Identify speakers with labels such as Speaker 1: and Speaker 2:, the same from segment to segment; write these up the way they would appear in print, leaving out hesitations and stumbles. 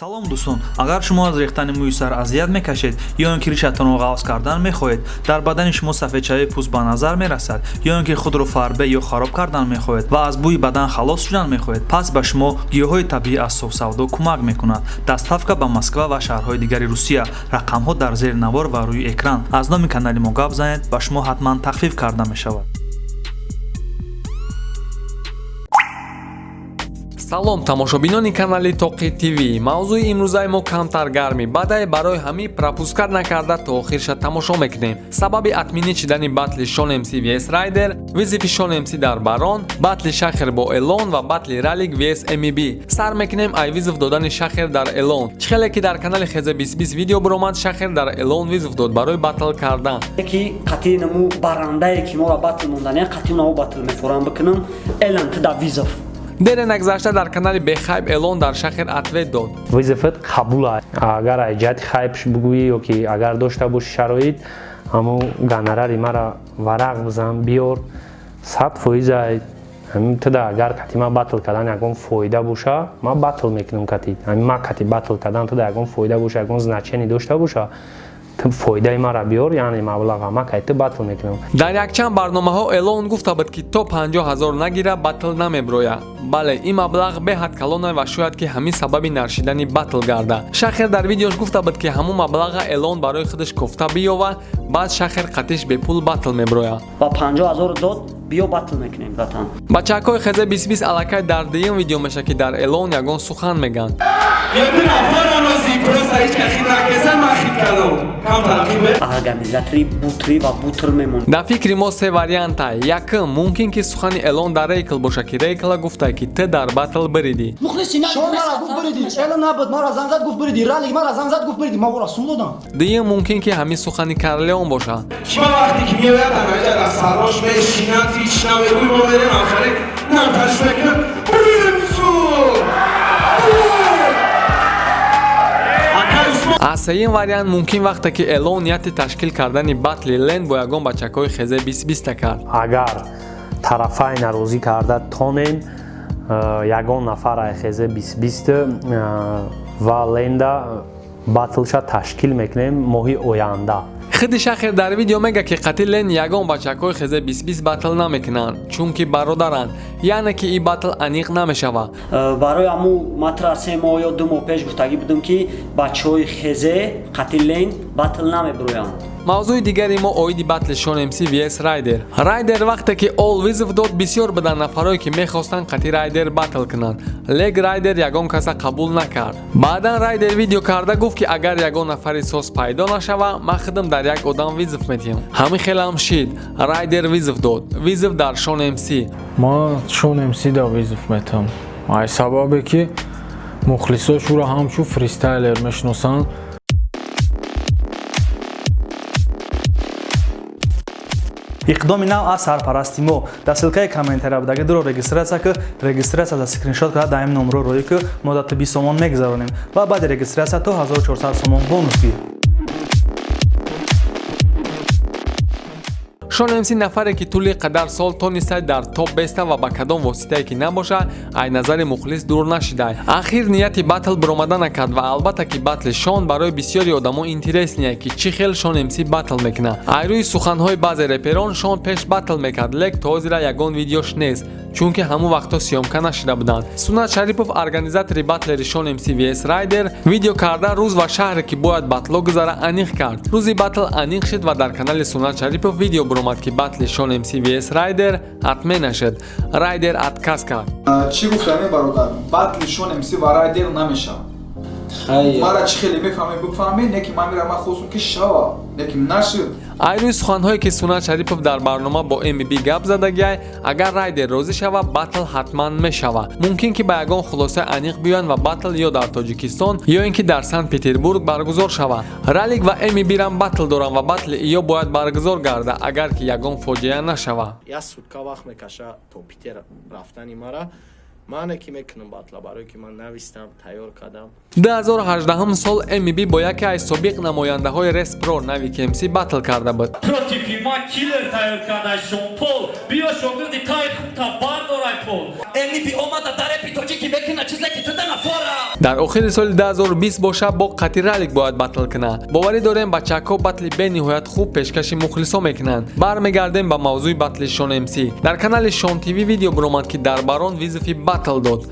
Speaker 1: салом дӯстон, агар шумо аз рехтани мӯи сар азият мекашед ё ин ки ришатонро ғафз кардан мехоҳед, дар бадани шумо сафедчаҳои пӯст ба назар мерасад, ё ин ки худро фарбе ё хароб кардан мехоҳед ва аз бӯи бадан халос шудан мехоҳед, пас ба шумо гиёҳҳои табиӣ аз SOFSAVDO кӯмак мекунад. Дастафка ба Москва ва шаҳрҳои дигари Русия. Рақамҳо дар зери навор ва рӯи экран. Аз номи канали мо гап занед, ба шумо ҳатман тахфиф карда мешавад.
Speaker 2: салом тамошобинони канали TOQI TV. мавзӯи имрӯзаи мо камтар гарми баъдае барои ҳамӣ пропускат накарда то охирша тамошо мекунем. Сабаби атминӣ чидани батли Shon MC vs Ryder, визифи Shon MC дар барон, батли Shakher бо Elon ва батли Rally vs MEB. Сар мекунем ай визиф додани Shakher дар Elon. Чихеле ки дар канали Хез2020 видео биромад Shakher дар Elon визиф дод барои баттл кардан.
Speaker 3: Ки қати наму барандае ки мора баттл мондане қати наму баттл мефорам бикунам Elon да визиф.
Speaker 2: Дере нагзашта дар канали Бехайб Elon дар Shakher ответ дод.
Speaker 4: Визифат қабул аст. Агар айҷати хайб бугӯӣ ё ки агар дошта боши шароит, ҳамун гонорари мара варақ бизан биёр 100% ай. Ҳамин туда агар кати ма баттл кардан ягон фоида боша, ма баттл мекунам кати. Ҳамин ма кати баттл кардан туда ягон фоида боша, ягон значение дошта боша, фоидаи мара биёр, яъне маблаға ма кайти баттл мекунам.
Speaker 2: Дар якчанд барномаҳо Elon гуфта буд ки то 50,000 нагира баттл намеброя. Бале, ин маблағ беҳад калона ва шояд ки ҳамин сабаби наршидани баттл гарда. Shakher дар видеош гуфта буд ки ҳамун маблаға Elon барои худаш кофта биёва, баъд Shakher қатиш бепул баттл меброя.
Speaker 3: Ва 50,000 дод биё баттл мекунем ватан.
Speaker 2: Бачакҳои Хез2020 аллакай дар дуюм видео меша ки дар Elon ягон сухан меган.
Speaker 3: Организатори бутри ва бутр мемон.
Speaker 2: Дар фикри мо се варианта. Якм мумкин ки сухани Elon дар Рейкл боша ки Рейкл гуфта ки ты дар баттл бириди.
Speaker 5: Shon мара гуфт бириди, Elon набуд мара зан зад гуфт бириди, Rally мара зан зад гуфт бириди, ма вора сум додам.
Speaker 2: Дуюм мумкин ки ҳамин сухани Карлеон боша.
Speaker 6: Шумо вақте ки меояд амаҷа дар сарош мешинад, ҳеч намегӯй, мо мерем ахари намташ мекунам. Аз сеюм вариант мумкин вақте ки Elon нияти ташкил кардани батли ленд бо ягон бачакҳои Хез2020 кард.
Speaker 4: Агар тарафай нарозӣ карда тонем ягон нафар Хез2020 ва ленда батлша ташкил мекунем моҳи оянда.
Speaker 2: Худи Shakher дар видео мега ки қати лен ягон бачакҳои Хез2020 баттл намекунанд, чунки бародаранд, яъне ки ин баттл аниқ намешава.
Speaker 3: Барои аму матра 3 моҳ ё 2 моҳ пеш гуфтагӣ будам ки бачаҳои Хезе қати лен баттл намеброянд.
Speaker 2: мавзӯи дигари мо оиди батли Shon MC vs Ryder. Ryder вақте ки ол визиф дод бисёр буданд нафарое ки мехостанд қати Ryder баттл кунанд. Лек Ryder ягон каса қабул накард. Баъдан Ryder видео карда гуфт ки агар ягон нафари сос пайдо нашава, ма худам дар як одам визиф метиҳам. Ҳамин хелам шид. Ryder визиф дод. Визиф дар Shon MC.
Speaker 7: ма Shon MC да визиф метам. ай сабабе ки мухлисошуро ҳамчун фристайлер мешиносанд.
Speaker 1: иқдоми нав аз сарпарасти мо. Дар ссилкаи комментария будагидро регистратсия ки регистратсия да скриншот карда дар ин номро рӯӣ ки муддати 20 сомон мегузаронем ва баъди регистратсия то 1400 сомон бонус гир.
Speaker 2: Shon MC нафаре ки тӯли қадар сол тонистад дар топ беста ва ба кадом воситае ки набоша ай назари мухлис дур нашидай. Ахир нияти баттл биромада накард ва албатта ки батли Shon барои бисёри одамо интересние ки чӣ хел Shon MC баттл мекуна. Ай рӯи суханҳои баъзе реперон Shon пеш баттл мекард, лек то ҳозира ягон видеош нест, чунки ҳамун вақто сиёмка нашида буданд. Сунат Шарипов, организатори батлери Shon MC vs Ryder, видео карда рӯз ва шаҳре ки бояд батло гузара аниқ кард. Рӯзи баттл аниқ шид ва дар канали Сунат Шарипов видео биромад ки батли Shon MC vs Ryder атмена шуд. Ryder ОТКАЗ кард.
Speaker 6: Чӣ гуфтаме бародар? Батли Shon MC ва Ryder намешавад. Мара чӣ хеле мефаҳме бифаҳме, не ки ман мирам хостам ки шава, не ки нашуд.
Speaker 2: ай рӯи суханҳое ки Сунат Шарипов дар барнома бо MEB гап задагиай, агар Ryder розӣ шава, баттл ҳатман мешава. Мумкин ки ба ягон хулоса аниқ биёянд ва баттл ё дар Тоҷикистон ё ин ки дар Санкт-Петербург баргузор шава. Rally ва MEB рам баттл доранд ва баттли ё бояд баргузор гарда, агар ки ягон фоҷиа нашава.
Speaker 8: Я сутка вақт мекаша то Питер рафтани мара. мане ки мекунам батла барое ки ман навистам тайёр кардам.
Speaker 2: 2018 сол МБ бо яке аз собиқ намояндаҳои Race Pro нави KMC баттл карда буд.
Speaker 9: Прототипи ма килер тайёр карда Shon Pol. Биё шогирди тай хубта бардорай Pol. МБ омада дар репи тоҷики мекуна чизе ки ту дана фора.
Speaker 2: дар охири соли 2020 боша бо қати ралик бояд баттл кунад. боварӣ дорем бачаҳко баттли бениҳоят хуб пешкаши мухлисо мекунанд. бармегардем ба мавзӯи баттли Shon MC. дар канали Shon TV видео биромад ки дар барон визифи баттл дод.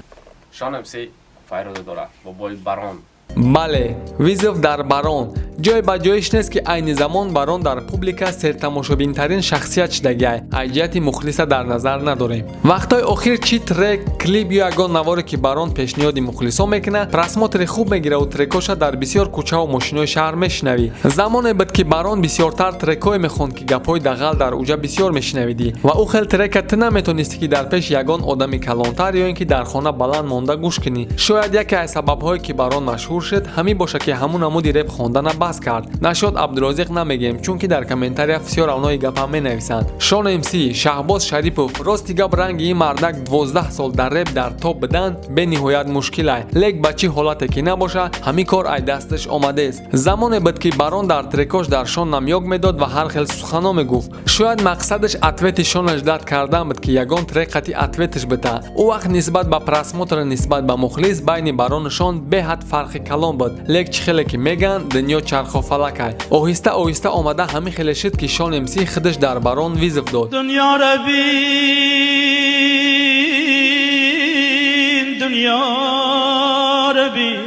Speaker 10: Shon MC файрода дорад бо бои барон.
Speaker 2: бале, визов дар барон. ҷой ба ҷоиш нест ки айни замон барон дар публика сертамошобинтарин шахсият шудагиай. айҷияти мухлиса дар назар надорем. вақтҳои охир чи трек, клип ё ягон наворе ки барон пешниҳоди мухлисо мекунад, просмотри хуб мегираву трекоша дар бисёр кӯчаву мошинои шаҳр мешунавӣ. замоне буд ки барон бисёртар трекҳое мехонд ки гапҳои дағал дар уҷа бисёр мешунавидӣ ва ӯ хел трека ту наметонистӣ ки дар пеш ягон одами калонтар ё ин ки дар хона баланд монда гӯш кунӣ. шояд яке аз сабабҳое ки барон машҳур шуд ҳамин боша ки ҳамун намуди реп хондана бас кард. нашод абдурозиқ намегем чунки дар комментария бисёр авнои гапа менависанд. Shon MC, Шаҳбоз Шарипов, рости гап ранги ин мардак 12 сол дар реп дар топ бидан бениҳоят мушкил ай. лек ба чӣ ҳолате ки набоша ҳамин кор ай дасташ омадест. замоне буд ки барон дар трекош дар Shon намёк медод ва ҳар хел сухано мегуфт. шояд мақсадаш ответи Shonаш дад кардан буд ки ягон трек қати ответаш бита. ӯ вақт нисбат ба просмотр нисбат ба мухлис байни барону Shon беҳад фарқи калон буд. лек чӣ хеле ки меган дунё чархофалакай. оҳиста оҳиста омада ҳамин хеле шуд ки Shon MC худаш дар барон визов дод.
Speaker 9: Dünya Rabin, Dünya Rabin.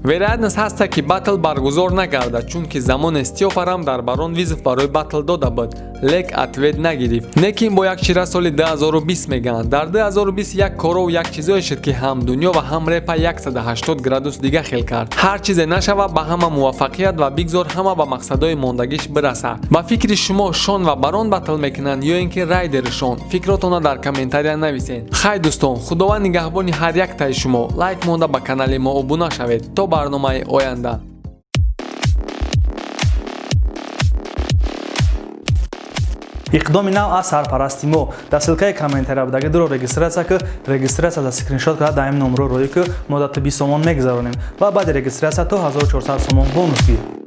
Speaker 2: вероятност ҳаста ки баттл баргузор накарда чунки замоне стиёфарам дар барон визов барои баттл дода буд, лек ответ нагирифт. не ки ин бо як чира соли 2020 мегӯянд. дар 2020 як корову як чизое шуд ки ҳам дунё ва ҳам репа 180 градус дига хел кард. ҳар чизе нашава ба ҳама муваффақият ва бигзор ҳама ба мақсадҳои мондагиш бираса. ба фикри шумо Shon ва барон баттл мекунанд ё ин ки Ryder Shon? фикротона дар комментария нависед. хай дӯстон, худованд нигаҳбони ҳар яктаи шумо. лайк монда ба канали мо обуна шавед то барномаи оянда.
Speaker 1: иқдоми нав аз сарпарасти мо дар силкаи комментария будаги дуро регистратсия ки регистратсия за скриншот карда дар ин номро рӯи ки мо дар тиби сомон мегузаронем ва баъди регистратсия то 1400 сомон бонус гир.